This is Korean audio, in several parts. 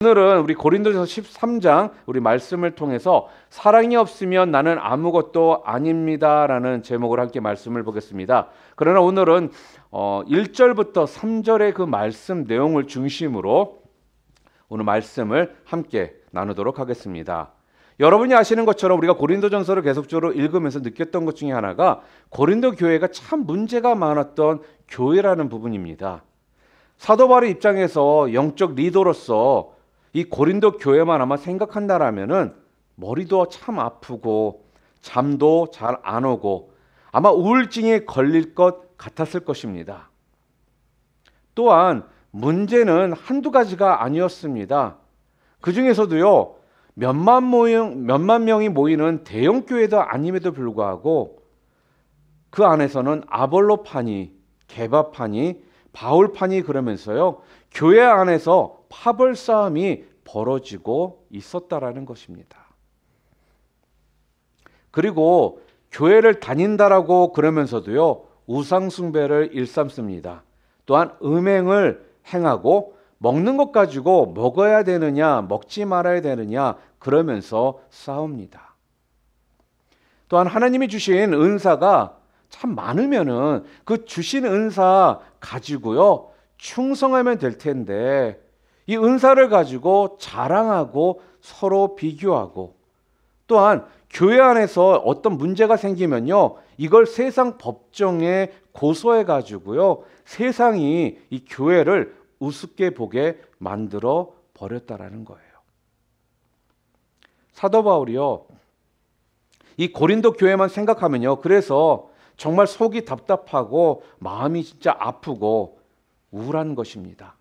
오늘은 우리 고린도전서 13장 우리 말씀을 통해서 사랑이 없으면 나는 아무것도 아닙니다라는 제목으로 함께 말씀을 보겠습니다. 그러나 오늘은 1절부터 3절의 그 말씀 내용을 중심으로 오늘 말씀을 함께 나누도록 하겠습니다. 여러분이 아시는 것처럼 우리가 고린도전서를 계속적으로 읽으면서 느꼈던 것 중에 하나가 고린도 교회가 참 문제가 많았던 교회라는 부분입니다. 사도 바울의 입장에서 영적 리더로서 이 고린도 교회만 아마 생각한다라면은 머리도 참 아프고 잠도 잘 안 오고 아마 우울증에 걸릴 것 같았을 것입니다. 또한 문제는 한두 가지가 아니었습니다. 그 중에서도요, 몇만 명이 모이는 대형 교회도 아님에도 불구하고 그 안에서는 아볼로파니, 게바파니, 바울파니 그러면서요, 교회 안에서 파벌 싸움이 벌어지고 있었다라는 것입니다. 그리고 교회를 다닌다라고 그러면서도요, 우상 숭배를 일삼습니다. 또한 음행을 행하고 먹는 것 가지고 먹어야 되느냐 먹지 말아야 되느냐 그러면서 싸웁니다. 또한 하나님이 주신 은사가 참 많으면은 그 주신 은사 가지고요 충성하면 될 텐데 이 은사를 가지고 자랑하고 서로 비교하고 또한 교회 안에서 어떤 문제가 생기면요 이걸 세상 법정에 고소해 가지고요 세상이 이 교회를 우습게 보게 만들어 버렸다라는 거예요. 사도 바울이요 이 고린도 교회만 생각하면요 그래서 정말 속이 답답하고 마음이 진짜 아프고 우울한 것입니다.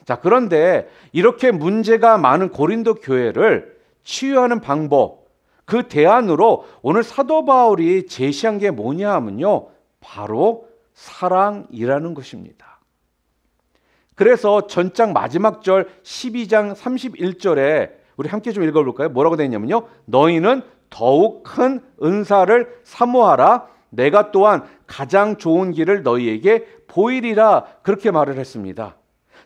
자, 그런데 이렇게 문제가 많은 고린도 교회를 치유하는 방법, 그 대안으로 오늘 사도 바울이 제시한 게 뭐냐 하면요 바로 사랑이라는 것입니다. 그래서 전장 마지막 절 12장 31절에 우리 함께 좀 읽어볼까요? 뭐라고 되어 있냐면요 너희는 더욱 큰 은사를 사모하라 내가 또한 가장 좋은 길을 너희에게 보이리라 그렇게 말을 했습니다.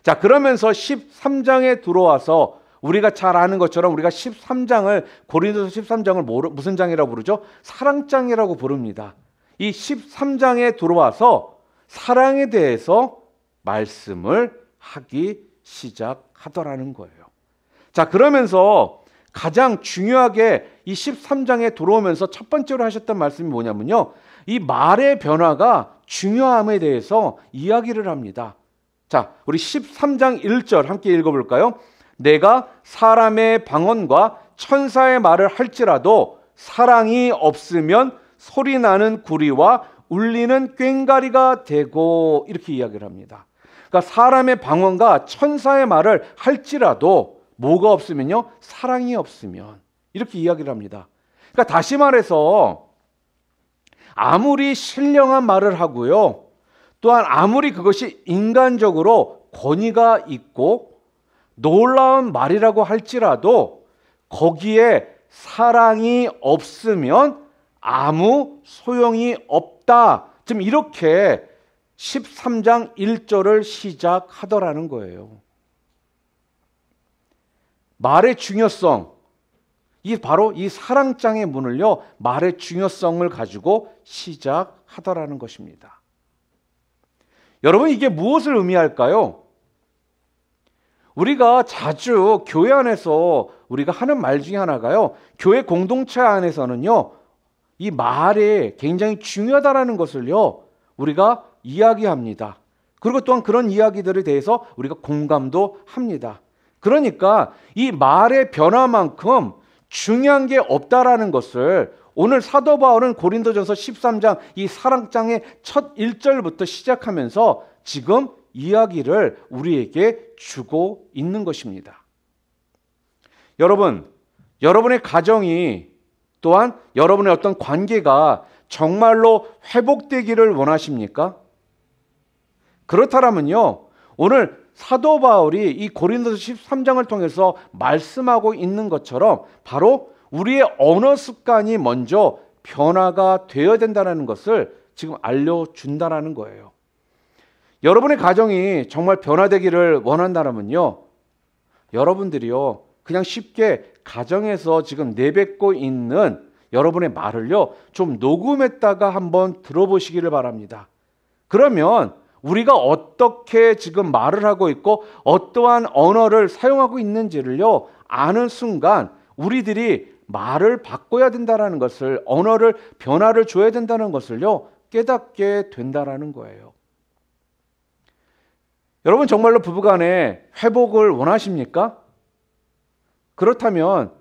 자, 그러면서 13장에 들어와서 우리가 잘 아는 것처럼 우리가 13장을 고린도서 13장을 무슨 장이라고 부르죠? 사랑장이라고 부릅니다. 이 13장에 들어와서 사랑에 대해서 말씀을 하기 시작하더라는 거예요. 자, 그러면서 가장 중요하게 이 13장에 들어오면서 첫 번째로 하셨던 말씀이 뭐냐면요 이 말의 변화가 중요함에 대해서 이야기를 합니다. 자, 우리 13장 1절 함께 읽어볼까요? 내가 사람의 방언과 천사의 말을 할지라도 사랑이 없으면 소리나는 구리와 울리는 꽹과리가 되고 이렇게 이야기를 합니다. 그러니까 사람의 방언과 천사의 말을 할지라도 뭐가 없으면요? 사랑이 없으면 이렇게 이야기를 합니다. 그러니까 다시 말해서 아무리 신령한 말을 하고요. 또한 아무리 그것이 인간적으로 권위가 있고 놀라운 말이라고 할지라도 거기에 사랑이 없으면 아무 소용이 없다. 지금 이렇게 13장 1절을 시작하더라는 거예요. 말의 중요성, 바로 이 사랑장의 문을요 말의 중요성을 가지고 시작하더라는 것입니다. 여러분 이게 무엇을 의미할까요? 우리가 자주 교회 안에서 우리가 하는 말 중에 하나가요 교회 공동체 안에서는요 이 말이 굉장히 중요하다는 것을요 우리가 이야기합니다. 그리고 또한 그런 이야기들에 대해서 우리가 공감도 합니다. 그러니까 이 말의 변화만큼 중요한 게 없다라는 것을 오늘 사도 바울은 고린도전서 13장 이 사랑장의 첫 1절부터 시작하면서 지금 이야기를 우리에게 주고 있는 것입니다. 여러분, 여러분의 가정이 또한 여러분의 어떤 관계가 정말로 회복되기를 원하십니까? 그렇다면요 오늘 사도 바울이 이 고린도서 13장을 통해서 말씀하고 있는 것처럼 바로 우리의 언어 습관이 먼저 변화가 되어야 된다는 것을 지금 알려준다는 거예요. 여러분의 가정이 정말 변화되기를 원한다면요 여러분들이요, 그냥 쉽게 가정에서 지금 내뱉고 있는 여러분의 말을요, 좀 녹음했다가 한번 들어보시기를 바랍니다. 그러면 우리가 어떻게 지금 말을 하고 있고 어떠한 언어를 사용하고 있는지를요, 아는 순간 우리들이 말을 바꿔야 된다는 것을, 언어를 변화를 줘야 된다는 것을요, 깨닫게 된다는 거예요. 여러분 정말로 부부간에 회복을 원하십니까? 그렇다면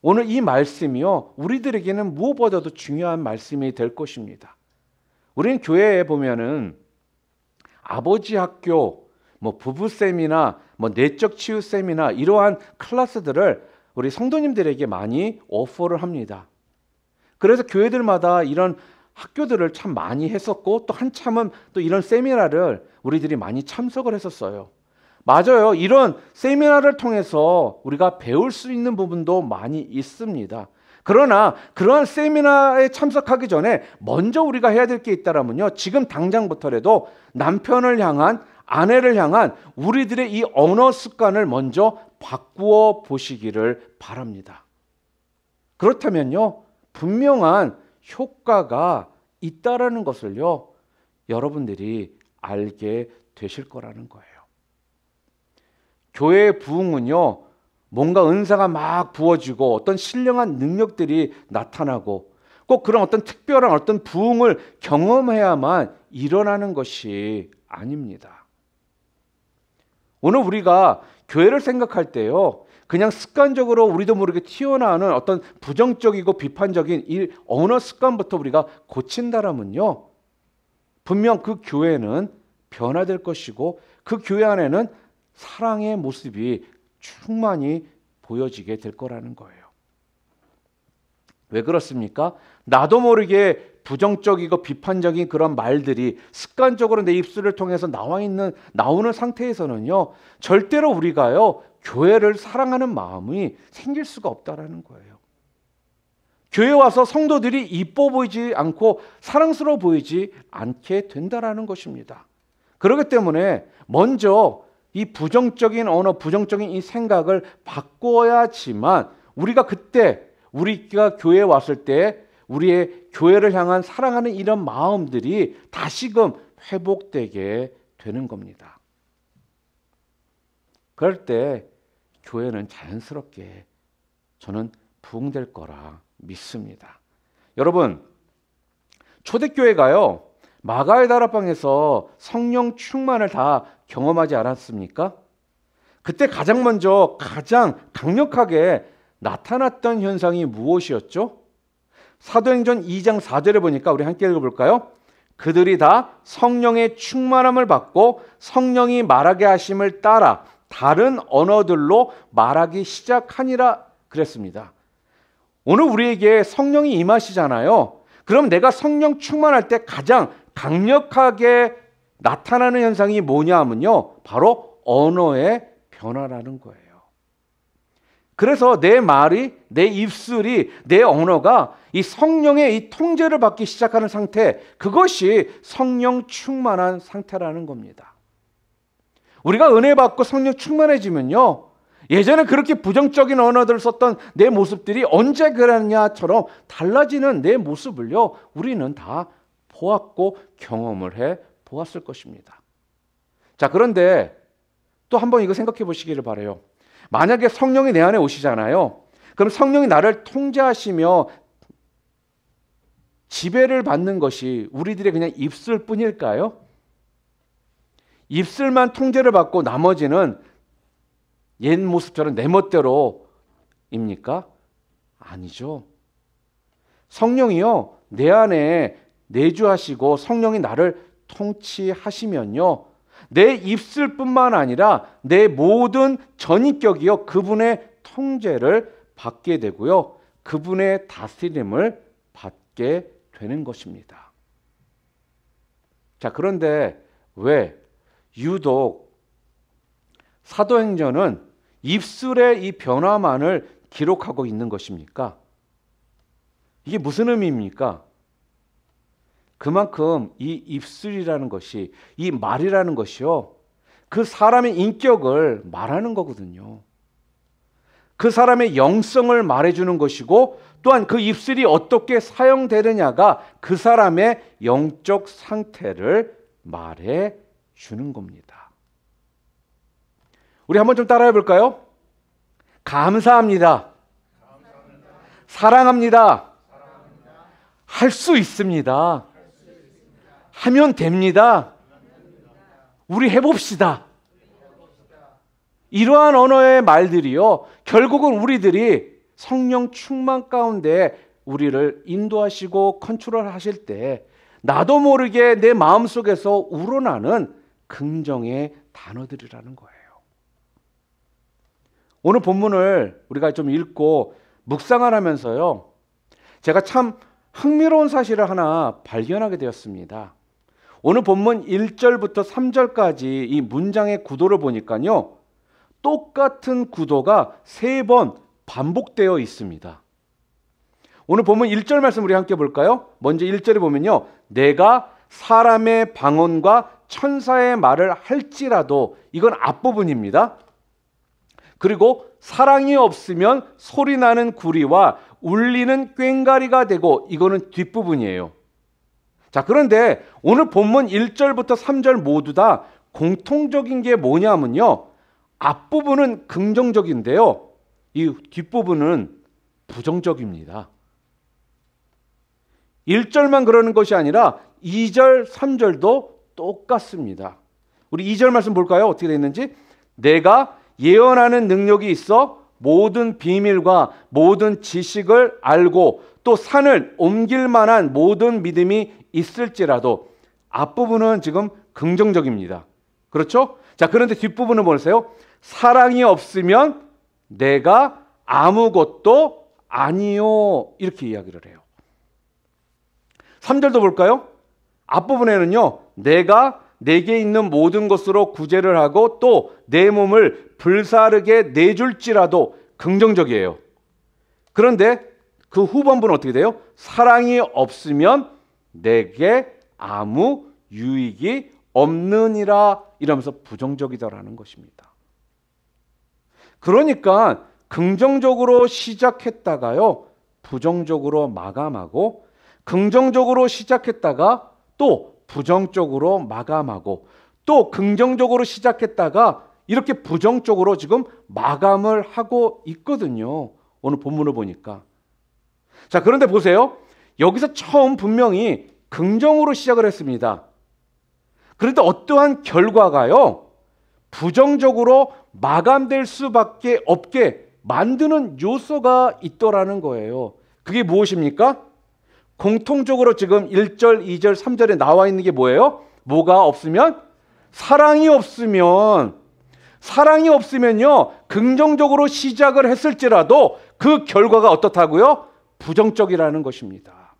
오늘 이 말씀이요, 우리들에게는 무엇보다도 중요한 말씀이 될 것입니다. 우리는 교회에 보면은 아버지 학교, 부부 세미나, 내적 치유 세미나 이러한 클래스들을 우리 성도님들에게 많이 오퍼를 합니다. 그래서 교회들마다 이런 학교들을 참 많이 했었고, 또 한참은 또 이런 세미나를 우리들이 많이 참석을 했었어요. 맞아요. 이런 세미나를 통해서 우리가 배울 수 있는 부분도 많이 있습니다. 그러나 그러한 세미나에 참석하기 전에 먼저 우리가 해야 될 게 있다면요, 지금 당장부터라도 남편을 향한, 아내를 향한 우리들의 이 언어 습관을 먼저 바꾸어 보시기를 바랍니다. 그렇다면요, 분명한 효과가 있다라는 것을요, 여러분들이 알게 되실 거라는 거예요. 교회의 부흥은요, 뭔가 은사가 막 부어지고 어떤 신령한 능력들이 나타나고 꼭 그런 어떤 특별한 어떤 부흥을 경험해야만 일어나는 것이 아닙니다. 오늘 우리가 교회를 생각할 때요, 그냥 습관적으로 우리도 모르게 튀어나오는 어떤 부정적이고 비판적인 이 언어 습관부터 우리가 고친다라면요, 분명 그 교회는 변화될 것이고 그 교회 안에는 사랑의 모습이 충만히 보여지게 될 거라는 거예요. 왜 그렇습니까? 나도 모르게 부정적이고 비판적인 그런 말들이 습관적으로 내 입술을 통해서 나오는 상태에서는요, 절대로 우리가요, 교회를 사랑하는 마음이 생길 수가 없다라는 거예요. 교회 와서 성도들이 이뻐 보이지 않고 사랑스러워 보이지 않게 된다라는 것입니다. 그렇기 때문에 먼저 이 부정적인 언어, 부정적인 이 생각을 바꿔야지만 우리가 그때, 우리가 교회에 왔을 때 우리의 교회를 향한 사랑하는 이런 마음들이 다시금 회복되게 되는 겁니다. 그럴 때 교회는 자연스럽게 저는 부흥될 거라 믿습니다. 여러분, 초대교회가요, 마가의 다락방에서 성령 충만을 다 경험하지 않았습니까? 그때 가장 먼저 가장 강력하게 나타났던 현상이 무엇이었죠? 사도행전 2장 4절에 보니까 우리 함께 읽어볼까요? 그들이 다 성령의 충만함을 받고 성령이 말하게 하심을 따라 다른 언어들로 말하기 시작하니라 그랬습니다. 오늘 우리에게 성령이 임하시잖아요. 그럼 내가 성령 충만할 때 가장 강력하게 나타나는 현상이 뭐냐 하면요, 바로 언어의 변화라는 거예요. 그래서 내 말이, 내 입술이, 내 언어가 이 성령의 이 통제를 받기 시작하는 상태, 그것이 성령 충만한 상태라는 겁니다. 우리가 은혜 받고 성령 충만해지면요, 예전에 그렇게 부정적인 언어들을 썼던 내 모습들이 언제 그랬냐처럼 달라지는 내 모습을요, 우리는 다 보았고 경험을 해 보았을 것입니다. 자, 그런데 또 한번 이거 생각해 보시기를 바라요. 만약에 성령이 내 안에 오시잖아요. 그럼 성령이 나를 통제하시며 지배를 받는 것이 우리들의 그냥 입술뿐일까요? 입술만 통제를 받고 나머지는 옛 모습처럼 내 멋대로입니까? 아니죠. 성령이요, 내 안에 내주하시고 성령이 나를 통치하시면요, 내 입술뿐만 아니라 내 모든 전인격이요, 그분의 통제를 받게 되고요, 그분의 다스림을 받게 되는 것입니다. 자, 그런데 왜 유독 사도행전은 입술의 이 변화만을 기록하고 있는 것입니까? 이게 무슨 의미입니까? 그만큼 이 입술이라는 것이, 이 말이라는 것이요, 그 사람의 인격을 말하는 거거든요. 그 사람의 영성을 말해주는 것이고, 또한 그 입술이 어떻게 사용되느냐가 그 사람의 영적 상태를 말해주는 겁니다. 우리 한번 좀 따라해 볼까요? 감사합니다. 사랑합니다. 할 수 있습니다. 하면 됩니다. 우리 해봅시다. 이러한 언어의 말들이요, 결국은 우리들이 성령 충만 가운데 우리를 인도하시고 컨트롤 하실 때 나도 모르게 내 마음속에서 우러나는 긍정의 단어들이라는 거예요. 오늘 본문을 우리가 좀 읽고 묵상을 하면서요, 제가 참 흥미로운 사실을 하나 발견하게 되었습니다. 오늘 본문 1절부터 3절까지 이 문장의 구도를 보니까요, 똑같은 구도가 3번 반복되어 있습니다. 오늘 본문 1절 말씀 우리 함께 볼까요? 먼저 1절에 보면요, 내가 사람의 방언과 천사의 말을 할지라도, 이건 앞부분입니다. 그리고 사랑이 없으면 소리나는 구리와 울리는 꽹과리가 되고, 이거는 뒷부분이에요. 자, 그런데 오늘 본문 1절부터 3절 모두 다 공통적인 게 뭐냐면요, 앞부분은 긍정적인데요, 이 뒷부분은 부정적입니다. 1절만 그러는 것이 아니라 2절, 3절도 똑같습니다. 우리 2절 말씀 볼까요? 어떻게 되어 있는지. 내가 예언하는 능력이 있어 모든 비밀과 모든 지식을 알고 또 산을 옮길 만한 모든 믿음이 있을지라도, 앞부분은 지금 긍정적입니다. 그렇죠? 자, 그런데 뒷부분은 보세요. 사랑이 없으면 내가 아무것도 아니요, 이렇게 이야기를 해요. 3절도 볼까요? 앞부분에는요, 내가 내게 있는 모든 것으로 구제를 하고 또 내 몸을 불사르게 내줄지라도, 긍정적이에요. 그런데 그 후반부는 어떻게 돼요? 사랑이 없으면 내게 아무 유익이 없느니라, 이러면서 부정적이다라는 것입니다. 그러니까 긍정적으로 시작했다가요, 부정적으로 마감하고, 긍정적으로 시작했다가 또 부정적으로 마감하고, 또 긍정적으로 시작했다가 이렇게 부정적으로 지금 마감을 하고 있거든요. 오늘 본문을 보니까. 자, 그런데 보세요. 여기서 처음 분명히 긍정으로 시작을 했습니다. 그런데 어떠한 결과가요, 부정적으로 마감될 수밖에 없게 만드는 요소가 있더라는 거예요. 그게 무엇입니까? 공통적으로 지금 1절, 2절, 3절에 나와 있는 게 뭐예요? 뭐가 없으면? 사랑이 없으면. 사랑이 없으면요, 긍정적으로 시작을 했을지라도 그 결과가 어떻다고요? 부정적이라는 것입니다.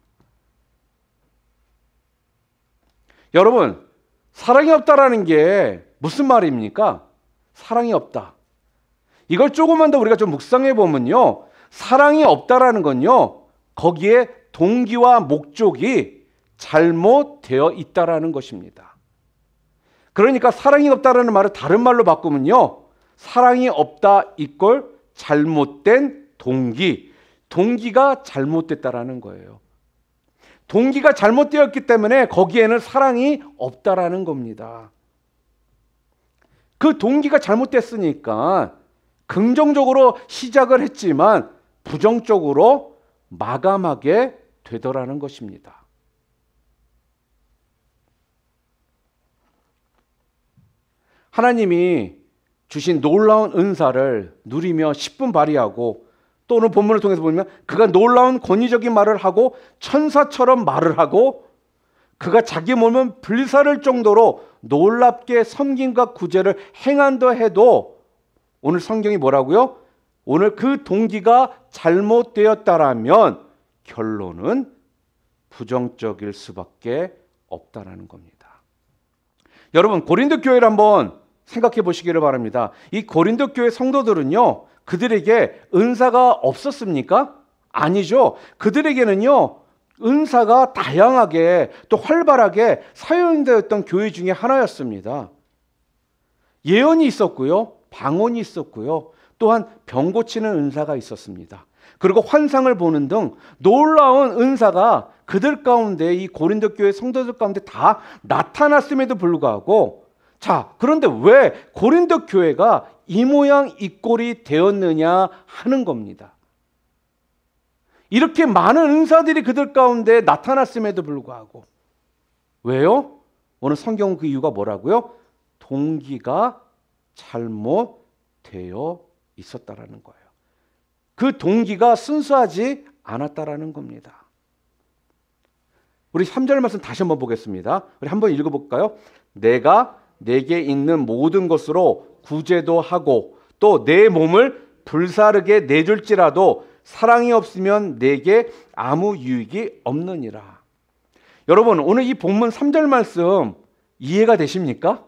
여러분, 사랑이 없다라는 게 무슨 말입니까? 사랑이 없다. 이걸 조금만 더 우리가 좀 묵상해 보면요, 사랑이 없다라는 건요, 거기에 동기와 목적이 잘못되어 있다라는 것입니다. 그러니까 사랑이 없다라는 말을 다른 말로 바꾸면요, 사랑이 없다 이꼴 잘못된 동기, 동기가 잘못됐다라는 거예요. 동기가 잘못되었기 때문에 거기에는 사랑이 없다라는 겁니다. 그 동기가 잘못됐으니까 긍정적으로 시작을 했지만 부정적으로 마감하게 되더라는 것입니다. 하나님이 주신 놀라운 은사를 누리며 10분 발휘하고, 또 오늘 본문을 통해서 보면 그가 놀라운 권위적인 말을 하고 천사처럼 말을 하고 그가 자기 몸은 불사를 정도로 놀랍게 섬김과 구제를 행한다 해도, 오늘 성경이 뭐라고요? 오늘 그 동기가 잘못되었다라면 결론은 부정적일 수밖에 없다라는 겁니다. 여러분, 고린도 교회를 한번 생각해 보시기를 바랍니다. 이 고린도 교회 성도들은요, 그들에게 은사가 없었습니까? 아니죠. 그들에게는요, 은사가 다양하게 또 활발하게 사용되었던 교회 중에 하나였습니다. 예언이 있었고요, 방언이 있었고요, 또한 병 고치는 은사가 있었습니다. 그리고 환상을 보는 등 놀라운 은사가 그들 가운데, 이 고린도 교회 성도들 가운데 다 나타났음에도 불구하고, 자, 그런데 왜 고린도 교회가 이 모양 이 꼴이 되었느냐 하는 겁니다. 이렇게 많은 은사들이 그들 가운데 나타났음에도 불구하고 왜요? 오늘 성경은 그 이유가 뭐라고요? 동기가 잘못되어 있었다라는 거예요. 그 동기가 순수하지 않았다라는 겁니다. 우리 3절 말씀 다시 한번 보겠습니다. 우리 한번 읽어볼까요? 내가 내게 있는 모든 것으로 구제도 하고 또 내 몸을 불사르게 내줄지라도 사랑이 없으면 내게 아무 유익이 없느니라. 여러분, 오늘 이 본문 3절 말씀 이해가 되십니까?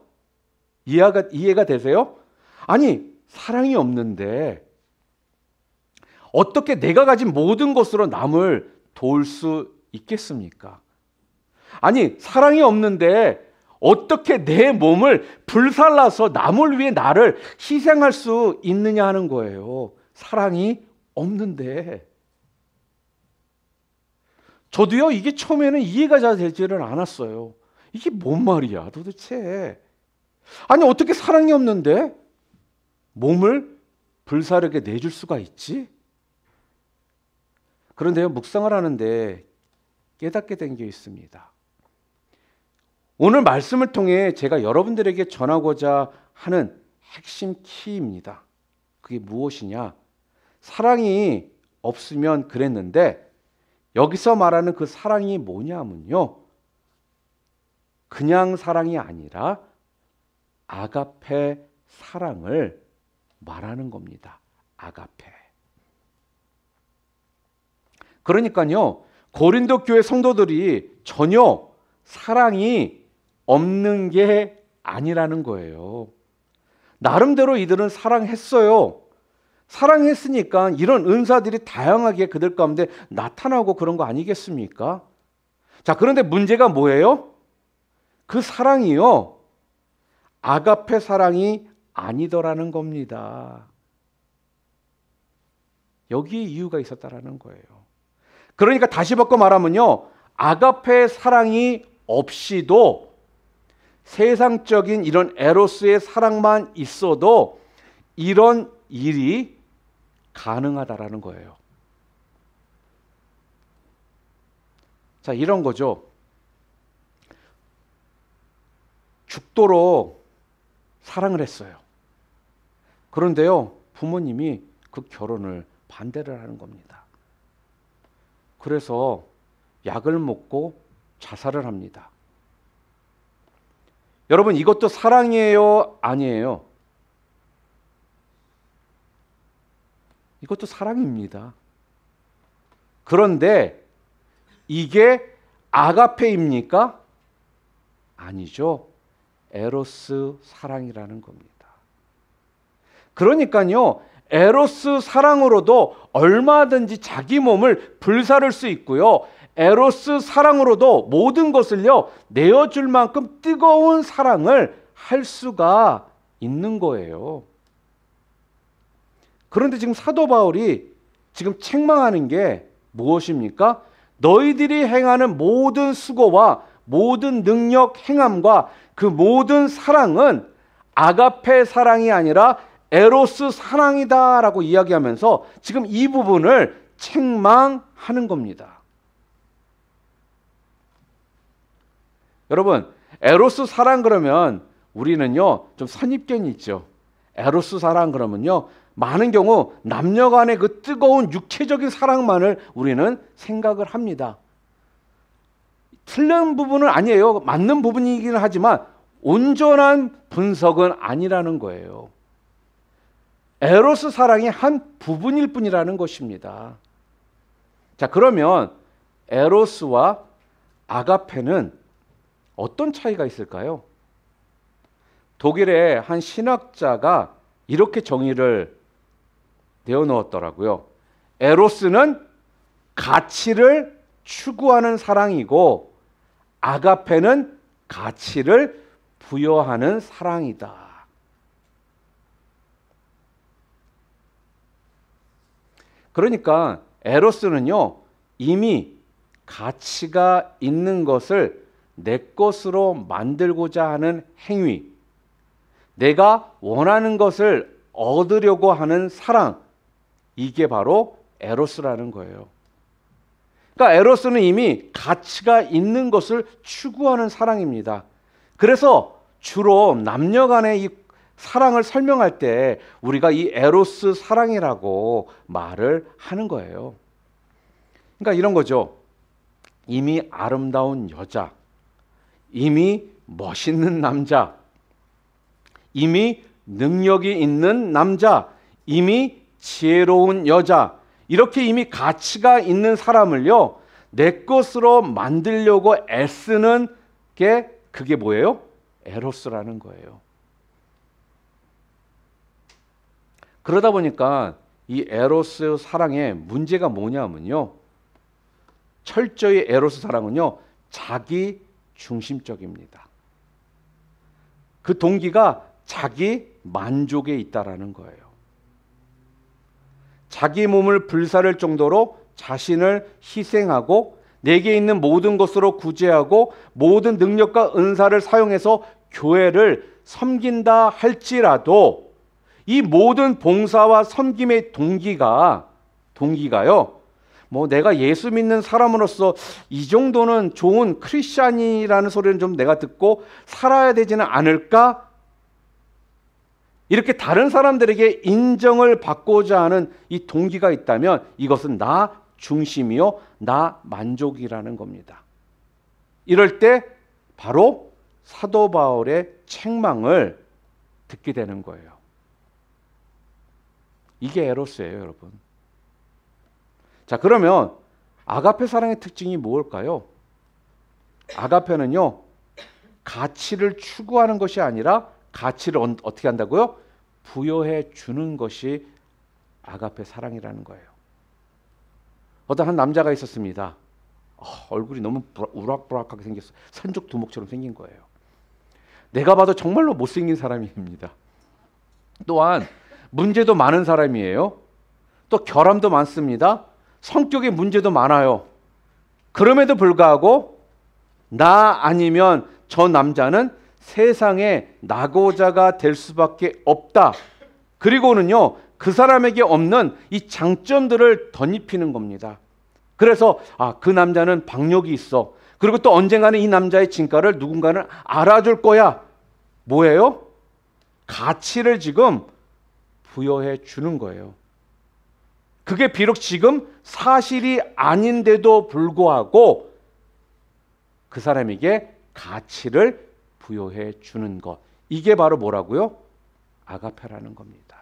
이해가 되세요? 아니, 사랑이 없는데 어떻게 내가 가진 모든 것으로 남을 도울 수 있겠습니까? 아니, 사랑이 없는데 어떻게 내 몸을 불살라서 남을 위해 나를 희생할 수 있느냐 하는 거예요. 사랑이 없는데. 저도요, 이게 처음에는 이해가 잘 되지를 않았어요. 이게 뭔 말이야 도대체. 아니, 어떻게 사랑이 없는데 몸을 불사르게 내줄 수가 있지? 그런데요, 묵상을 하는데 깨닫게 된 게 있습니다. 오늘 말씀을 통해 제가 여러분들에게 전하고자 하는 핵심 키입니다. 그게 무엇이냐? 사랑이 없으면 그랬는데 여기서 말하는 그 사랑이 뭐냐면요, 그냥 사랑이 아니라 아가페 사랑을 말하는 겁니다. 아가페. 그러니까요, 고린도 교회 성도들이 전혀 사랑이 없는 게 아니라는 거예요. 나름대로 이들은 사랑했어요. 사랑했으니까 이런 은사들이 다양하게 그들 가운데 나타나고 그런 거 아니겠습니까? 자, 그런데 문제가 뭐예요? 그 사랑이요, 아가페 사랑이 아니더라는 겁니다. 여기에 이유가 있었다라는 거예요. 그러니까 다시 바꿔 말하면요, 아가페 사랑이 없이도 세상적인 이런 에로스의 사랑만 있어도 이런 일이 가능하다라는 거예요. 자, 이런 거죠. 죽도록 사랑을 했어요. 그런데요, 부모님이 그 결혼을 반대를 하는 겁니다. 그래서 약을 먹고 자살을 합니다. 여러분, 이것도 사랑이에요? 아니에요? 이것도 사랑입니다. 그런데 이게 아가페입니까? 아니죠. 에로스 사랑이라는 겁니다. 그러니까요, 에로스 사랑으로도 얼마든지 자기 몸을 불사를 수 있고요, 에로스 사랑으로도 모든 것을요 내어줄 만큼 뜨거운 사랑을 할 수가 있는 거예요. 그런데 지금 사도 바울이 지금 책망하는 게 무엇입니까? 너희들이 행하는 모든 수고와 모든 능력 행함과 그 모든 사랑은 아가페 사랑이 아니라 에로스 사랑이다라고 이야기하면서 지금 이 부분을 책망하는 겁니다. 여러분, 에로스 사랑 그러면 우리는요 좀 선입견이 있죠. 에로스 사랑 그러면요 많은 경우 남녀 간의 그 뜨거운 육체적인 사랑만을 우리는 생각을 합니다. 틀린 부분은 아니에요. 맞는 부분이긴 하지만 온전한 분석은 아니라는 거예요. 에로스 사랑의 한 부분일 뿐이라는 것입니다. 자, 그러면 에로스와 아가페는 어떤 차이가 있을까요? 독일의 한 신학자가 이렇게 정의를 내어놓았더라고요. 에로스는 가치를 추구하는 사랑이고 아가페는 가치를 부여하는 사랑이다. 그러니까 에로스는요, 이미 가치가 있는 것을 내 것으로 만들고자 하는 행위, 내가 원하는 것을 얻으려고 하는 사랑, 이게 바로 에로스라는 거예요. 그러니까 에로스는 이미 가치가 있는 것을 추구하는 사랑입니다. 그래서 주로 남녀 간의 이 사랑을 설명할 때 우리가 이 에로스 사랑이라고 말을 하는 거예요. 그러니까 이런 거죠. 이미 아름다운 여자, 이미 멋있는 남자, 이미 능력이 있는 남자, 이미 지혜로운 여자, 이렇게 이미 가치가 있는 사람을요, 내 것으로 만들려고 애쓰는 게 그게 뭐예요? 에로스라는 거예요. 그러다 보니까 이 에로스 사랑의 문제가 뭐냐면요, 철저히 에로스 사랑은요, 자기 중심적입니다. 그 동기가 자기 만족에 있다라는 거예요. 자기 몸을 불사를 정도로 자신을 희생하고 내게 있는 모든 것으로 구제하고 모든 능력과 은사를 사용해서 교회를 섬긴다 할지라도 이 모든 봉사와 섬김의 동기가요, 뭐 내가 예수 믿는 사람으로서 이 정도는 좋은 크리스찬이라는 소리는 좀 내가 듣고 살아야 되지는 않을까? 이렇게 다른 사람들에게 인정을 받고자 하는 이 동기가 있다면 이것은 나 중심이요, 나 만족이라는 겁니다. 이럴 때 바로 사도 바울의 책망을 듣게 되는 거예요. 이게 에로스예요, 여러분. 자, 그러면 아가페 사랑의 특징이 뭘까요? 아가페는요, 가치를 추구하는 것이 아니라 가치를 어떻게 한다고요? 부여해 주는 것이 아가페 사랑이라는 거예요. 어떤 한 남자가 있었습니다. 얼굴이 너무 우락부락하게 생겼어요. 산적 두목처럼 생긴 거예요. 내가 봐도 정말로 못생긴 사람입니다. 또한 문제도 많은 사람이에요. 또 결함도 많습니다. 성격에 문제도 많아요. 그럼에도 불구하고 나 아니면 저 남자는 세상에 나고자가 될 수밖에 없다. 그리고는요, 그 사람에게 없는 이 장점들을 덧입히는 겁니다. 그래서 그 남자는 박력이 있어. 그리고 또 언젠가는 이 남자의 진가를 누군가는 알아줄 거야. 뭐예요? 가치를 지금 부여해 주는 거예요. 그게 비록 지금 사실이 아닌데도 불구하고 그 사람에게 가치를 부여해 주는 것. 이게 바로 뭐라고요? 아가페라는 겁니다.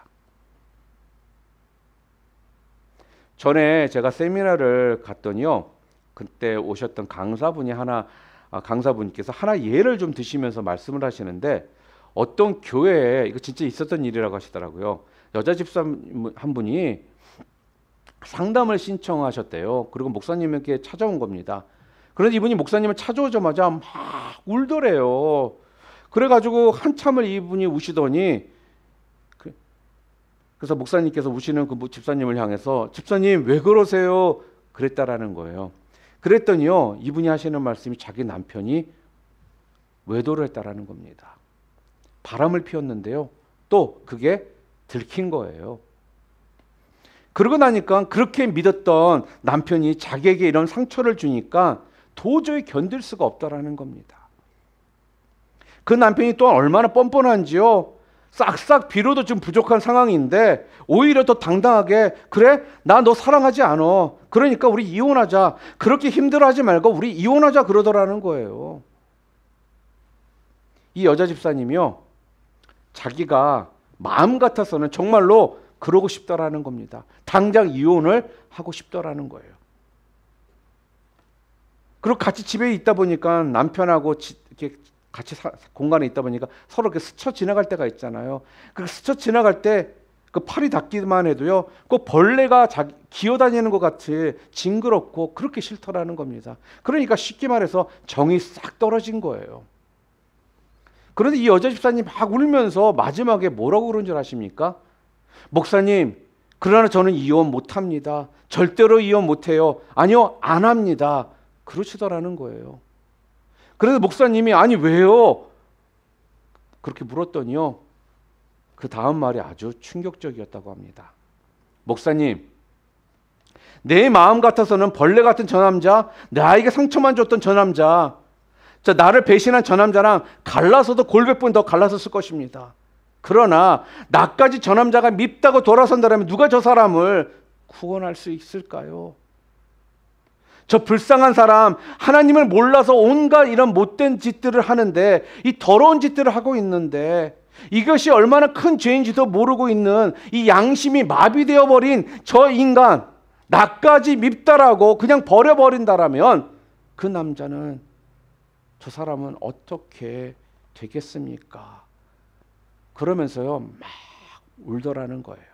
전에 제가 세미나를 갔더니요, 그때 오셨던 강사분께서 하나 예를 좀 드시면서 말씀을 하시는데, 어떤 교회에, 이거 진짜 있었던 일이라고 하시더라고요. 여자 집사 한 분이 상담을 신청하셨대요. 그리고 목사님에게 찾아온 겁니다. 그런데 이분이 목사님을 찾아오자마자 막 울더래요. 그래가지고 한참을 이분이 우시더니, 그래서 목사님께서 우시는 그 집사님을 향해서 집사님 왜 그러세요? 그랬다라는 거예요. 그랬더니요, 이분이 하시는 말씀이 자기 남편이 외도를 했다라는 겁니다. 바람을 피웠는데요, 또 그게 들킨 거예요. 그러고 나니까 그렇게 믿었던 남편이 자기에게 이런 상처를 주니까 도저히 견딜 수가 없다라는 겁니다. 그 남편이 또 얼마나 뻔뻔한지요. 싹싹 빌어도 좀 부족한 상황인데 오히려 더 당당하게, 그래? 나 너 사랑하지 않아. 그러니까 우리 이혼하자. 그렇게 힘들어하지 말고 우리 이혼하자 그러더라는 거예요. 이 여자 집사님이요, 자기가 마음 같아서는 정말로 그러고 싶다라는 겁니다. 당장 이혼을 하고 싶다라는 거예요. 그리고 같이 집에 있다 보니까 남편하고 이렇게 같이 공간에 있다 보니까 서로 이렇게 스쳐 지나갈 때가 있잖아요. 그 스쳐 지나갈 때 그 팔이 닿기만 해도요, 그 벌레가 기어다니는 것 같이 징그럽고 그렇게 싫더라는 겁니다. 그러니까 쉽게 말해서 정이 싹 떨어진 거예요. 그런데 이 여자 집사님 막 울면서 마지막에 뭐라고 그런 줄 아십니까? 목사님, 그러나 저는 이혼 못합니다. 절대로 이혼 못해요. 아니요, 안 합니다. 그러시더라는 거예요. 그래서 목사님이 아니 왜요? 그렇게 물었더니요, 그 다음 말이 아주 충격적이었다고 합니다. 목사님, 내 마음 같아서는 벌레 같은 저 남자, 나에게 상처만 줬던 저 남자, 나를 배신한 저 남자랑 갈라서도 골백 번 더 갈라섰을 것입니다. 그러나 나까지 저 남자가 밉다고 돌아선다면 누가 저 사람을 구원할 수 있을까요? 저 불쌍한 사람, 하나님을 몰라서 온갖 이런 못된 짓들을 하는데, 이 더러운 짓들을 하고 있는데, 이것이 얼마나 큰 죄인지도 모르고 있는 이 양심이 마비되어 버린 저 인간, 나까지 밉다라고 그냥 버려버린다라면 그 남자는, 저 사람은 어떻게 되겠습니까? 그러면서요, 막 울더라는 거예요.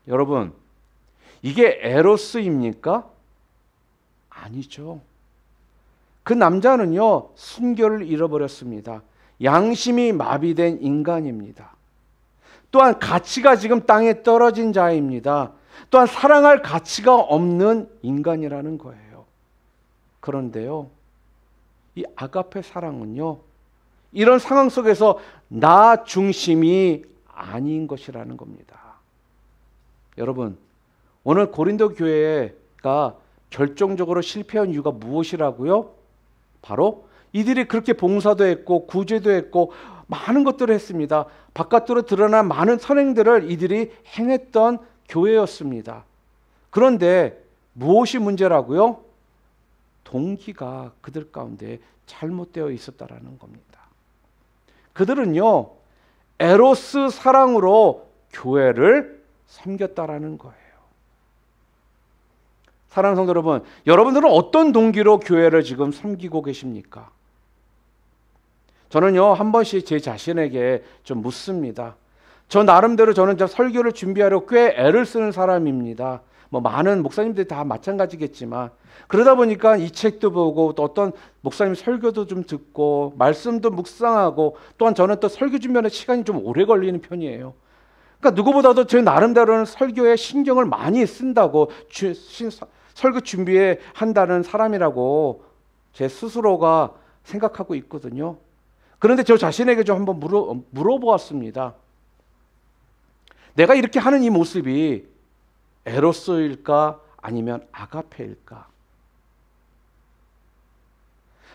여러분, 이게 에로스입니까? 아니죠. 그 남자는요, 순결을 잃어버렸습니다. 양심이 마비된 인간입니다. 또한 가치가 지금 땅에 떨어진 자입니다. 또한 사랑할 가치가 없는 인간이라는 거예요. 그런데요, 이 아가페 사랑은요, 이런 상황 속에서 나 중심이 아닌 것이라는 겁니다. 여러분, 오늘 고린도 교회가 결정적으로 실패한 이유가 무엇이라고요? 바로 이들이 그렇게 봉사도 했고 구제도 했고 많은 것들을 했습니다. 바깥으로 드러난 많은 선행들을 이들이 행했던 교회였습니다. 그런데 무엇이 문제라고요? 동기가 그들 가운데 잘못되어 있었다라는 겁니다. 그들은요, 에로스 사랑으로 교회를 섬겼다라는 거예요. 사랑하는 성도 여러분, 여러분들은 어떤 동기로 교회를 지금 섬기고 계십니까? 저는요, 한 번씩 제 자신에게 좀 묻습니다. 저 나름대로 저는 설교를 준비하려고 꽤 애를 쓰는 사람입니다. 많은 목사님들이 다 마찬가지겠지만, 그러다 보니까 이 책도 보고 또 어떤 목사님 설교도 좀 듣고 말씀도 묵상하고, 또한 저는 또 설교 준비하는 시간이 좀 오래 걸리는 편이에요. 그러니까 누구보다도 제 나름대로는 설교에 신경을 많이 쓴다고, 설교 준비에 한다는 사람이라고 제 스스로가 생각하고 있거든요. 그런데 저 자신에게 좀 한번 물어보았습니다. 내가 이렇게 하는 이 모습이 에로스일까 아니면 아가페일까?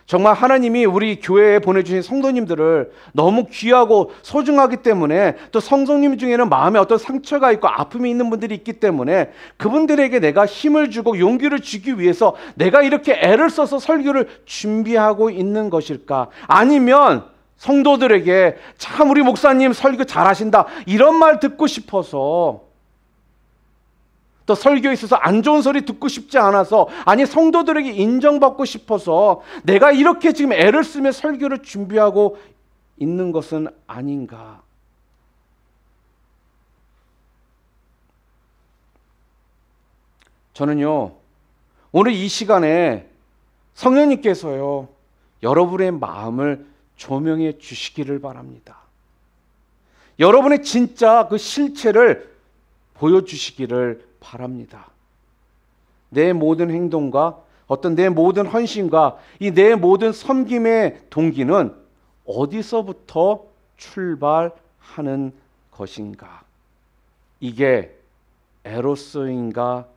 정말 하나님이 우리 교회에 보내주신 성도님들을 너무 귀하고 소중하기 때문에, 또 성도님 중에는 마음에 어떤 상처가 있고 아픔이 있는 분들이 있기 때문에 그분들에게 내가 힘을 주고 용기를 주기 위해서 내가 이렇게 애를 써서 설교를 준비하고 있는 것일까? 아니면 성도들에게 참 우리 목사님 설교 잘하신다 이런 말 듣고 싶어서, 또 설교에 있어서 안 좋은 소리 듣고 싶지 않아서, 아니 성도들에게 인정받고 싶어서 내가 이렇게 지금 애를 쓰며 설교를 준비하고 있는 것은 아닌가? 저는요, 오늘 이 시간에 성령님께서요, 여러분의 마음을 조명해 주시기를 바랍니다. 여러분의 진짜 그 실체를 보여주시기를 바랍니다. 내 모든 행동과 어떤 내 모든 헌신과 이 내 모든 섬김의 동기는 어디서부터 출발하는 것인가? 이게 에로스인가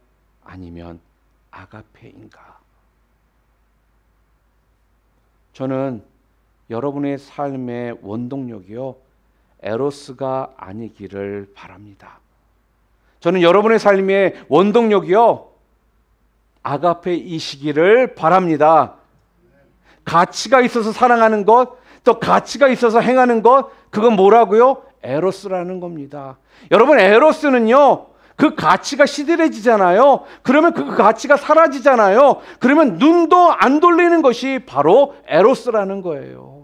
아니면 아가페인가? 저는 여러분의 삶의 원동력이요, 에로스가 아니기를 바랍니다. 저는 여러분의 삶의 원동력이요, 아가페이시기를 바랍니다. 가치가 있어서 사랑하는 것, 또 가치가 있어서 행하는 것, 그건 뭐라고요? 에로스라는 겁니다. 여러분, 에로스는요, 그 가치가 시들해지잖아요. 그러면 그 가치가 사라지잖아요. 그러면 눈도 안 돌리는 것이 바로 에로스라는 거예요.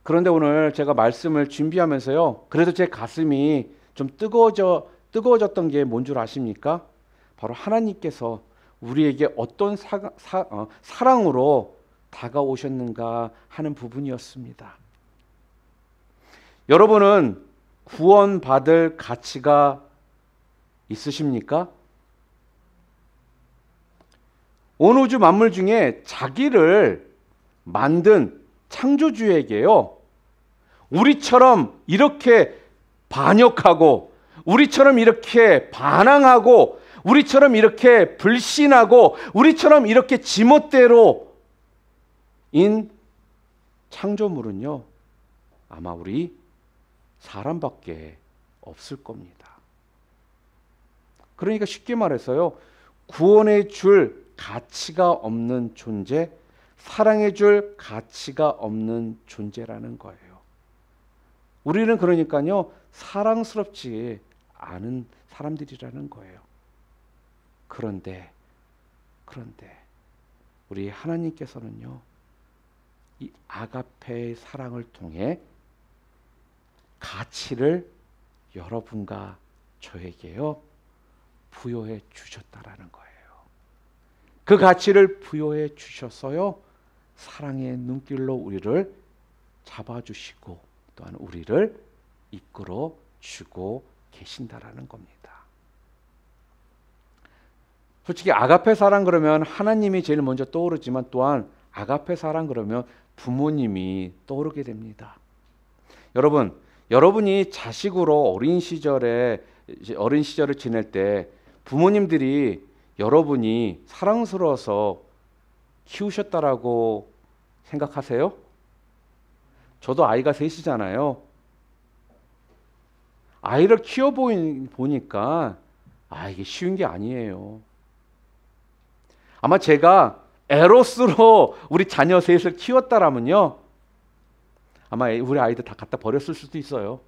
그런데 오늘 제가 말씀을 준비하면서요, 그래도 제 가슴이 좀 뜨거워졌던 게 뭔 줄 아십니까? 바로 하나님께서 우리에게 어떤 사랑으로 다가오셨는가 하는 부분이었습니다. 여러분은 구원받을 가치가 있으십니까? 온 우주 만물 중에 자기를 만든 창조주에게요, 우리처럼 이렇게 반역하고, 우리처럼 이렇게 반항하고, 우리처럼 이렇게 불신하고, 우리처럼 이렇게 지멋대로인 창조물은요, 아마 우리 사람밖에 없을 겁니다. 그러니까 쉽게 말해서요, 구원해 줄 가치가 없는 존재, 사랑해 줄 가치가 없는 존재라는 거예요. 우리는 그러니까요, 사랑스럽지 않은 사람들이라는 거예요. 그런데 우리 하나님께서는요, 이 아가페의 사랑을 통해 가치를 여러분과 저에게요, 부여해 주셨다라는 거예요. 그 가치를 부여해 주셔서요, 사랑의 눈길로 우리를 잡아주시고 또한 우리를 이끌어 주고 계신다라는 겁니다. 솔직히 아가페 사랑 그러면 하나님이 제일 먼저 떠오르지만, 또한 아가페 사랑 그러면 부모님이 떠오르게 됩니다. 여러분이 자식으로 어린 시절을 지낼 때 부모님들이 여러분이 사랑스러워서 키우셨다라고 생각하세요? 저도 아이가 셋이잖아요. 아이를 키워보니까 이게 쉬운 게 아니에요. 아마 제가 에로스로 우리 자녀 셋을 키웠다라면요, 아마 우리 아이들 다 갖다 버렸을 수도 있어요.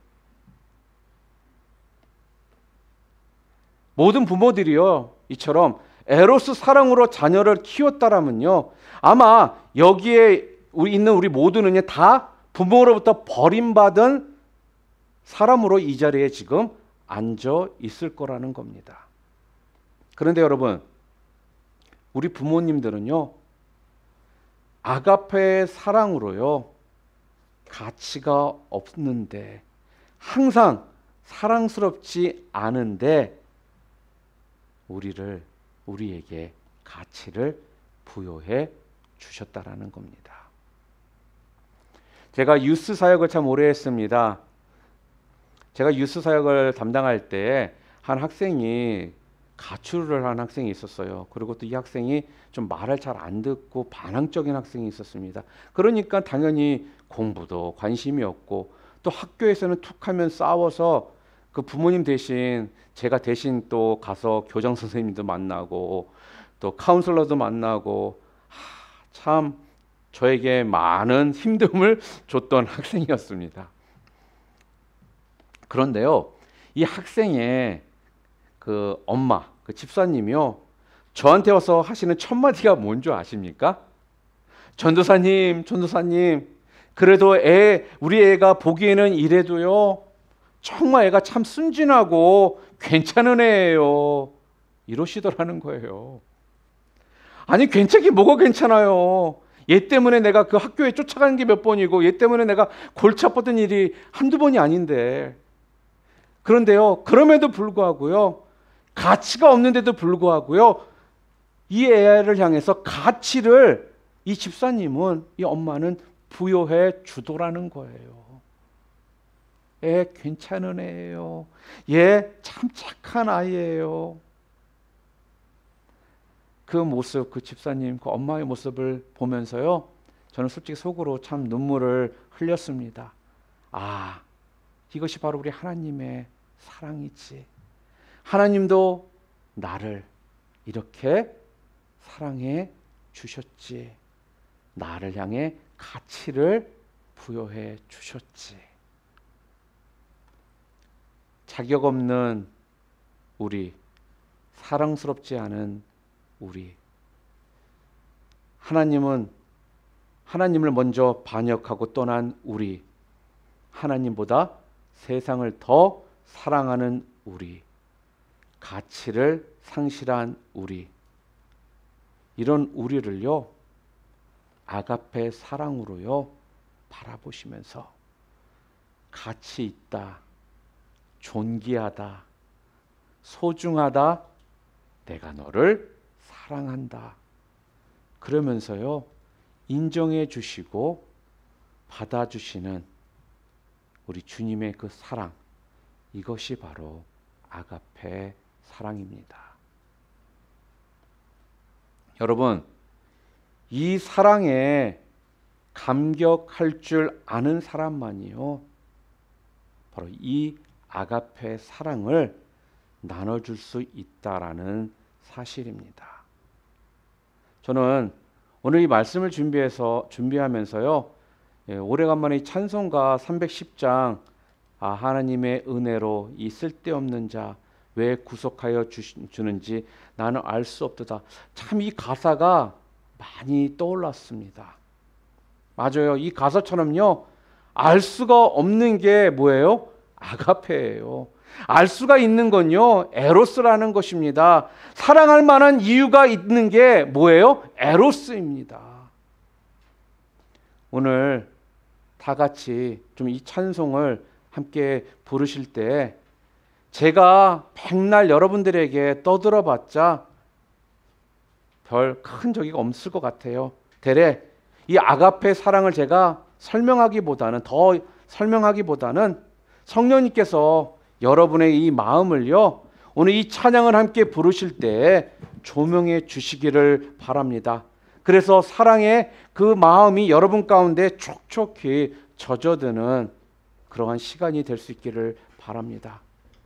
모든 부모들이요, 이처럼 에로스 사랑으로 자녀를 키웠다라면요, 아마 여기에 있는 우리 모두는 다 부모로부터 버림받은 사람으로 이 자리에 지금 앉아 있을 거라는 겁니다. 그런데 여러분, 우리 부모님들은요, 아가페의 사랑으로요, 가치가 없는데, 항상 사랑스럽지 않은데 우리에게 가치를 부여해 주셨다라는 겁니다. 제가 유스 사역을 참 오래 했습니다. 제가 유스 사역을 담당할 때 한 학생이 가출을 한 학생이 있었어요. 그리고 또 이 학생이 좀 말을 잘 안 듣고 반항적인 학생이 있었습니다. 그러니까 당연히 공부도 관심이 없고, 또 학교에서는 툭하면 싸워서 그 부모님 대신 제가 대신 또 가서 교장 선생님도 만나고 또 카운슬러도 만나고, 참 저에게 많은 힘듦을 줬던 학생이었습니다. 그런데요, 이 학생의 그 엄마, 그 집사님이요, 저한테 와서 하시는 첫 마디가 뭔지 아십니까? 전도사님, 그래도 우리 애가 보기에는 이래도요, 정말 애가 참 순진하고 괜찮은 애예요. 이러시더라는 거예요. 아니, 괜찮긴 뭐가 괜찮아요. 얘 때문에 내가 그 학교에 쫓아가는 게 몇 번이고, 얘 때문에 내가 골치 아팠던 일이 한두 번이 아닌데. 그런데요, 그럼에도 불구하고요, 가치가 없는데도 불구하고요, 이 애를 향해서 가치를 이 집사님은, 이 엄마는 부여해 주더라는 거예요. 얘 괜찮은 애예요. 얘 참 착한 아이예요. 그 모습, 그 집사님, 그 엄마의 모습을 보면서요, 저는 솔직히 속으로 참 눈물을 흘렸습니다. 이것이 바로 우리 하나님의 사랑이지. 하나님도 나를 이렇게 사랑해 주셨지. 나를 향해 가치를 부여해 주셨지. 자격 없는 우리, 사랑스럽지 않은 우리, 하나님을 먼저 반역하고 떠난 우리, 하나님보다 세상을 더 사랑하는 우리, 가치를 상실한 우리, 이런 우리를요, 아가페 사랑으로요, 바라보시면서 가치 있다, 존귀하다, 소중하다, 내가 너를 사랑한다. 그러면서요, 인정해 주시고 받아주시는 우리 주님의 그 사랑, 이것이 바로 아가페 사랑입니다. 여러분, 이 사랑에 감격할 줄 아는 사람만이요, 바로 이 아가페 사랑을 나눠줄 수 있다라는 사실입니다. 저는 오늘 이 말씀을 준비하면서요, 오래간만에 이 찬송가 310장, 하나님의 은혜로 이 쓸데없는 자 왜 구속하여 주는지 나는 알 수 없도다. 참 이 가사가 많이 떠올랐습니다. 맞아요. 이 가사처럼요, 알 수가 없는 게 뭐예요? 아가페예요. 알 수가 있는 건요, 에로스라는 것입니다. 사랑할 만한 이유가 있는 게 뭐예요? 에로스입니다. 오늘 다 같이 좀 이 찬송을 함께 부르실 때, 제가 백날 여러분들에게 떠들어봤자 별 큰 저기가 없을 것 같아요. 대래 이 아가페 사랑을 제가 설명하기보다는 성령님께서 여러분의 이 마음을요, 오늘 이 찬양을 함께 부르실 때 조명해 주시기를 바랍니다. 그래서 사랑의 그 마음이 여러분 가운데 촉촉히 젖어드는 그러한 시간이 될 수 있기를 바랍니다.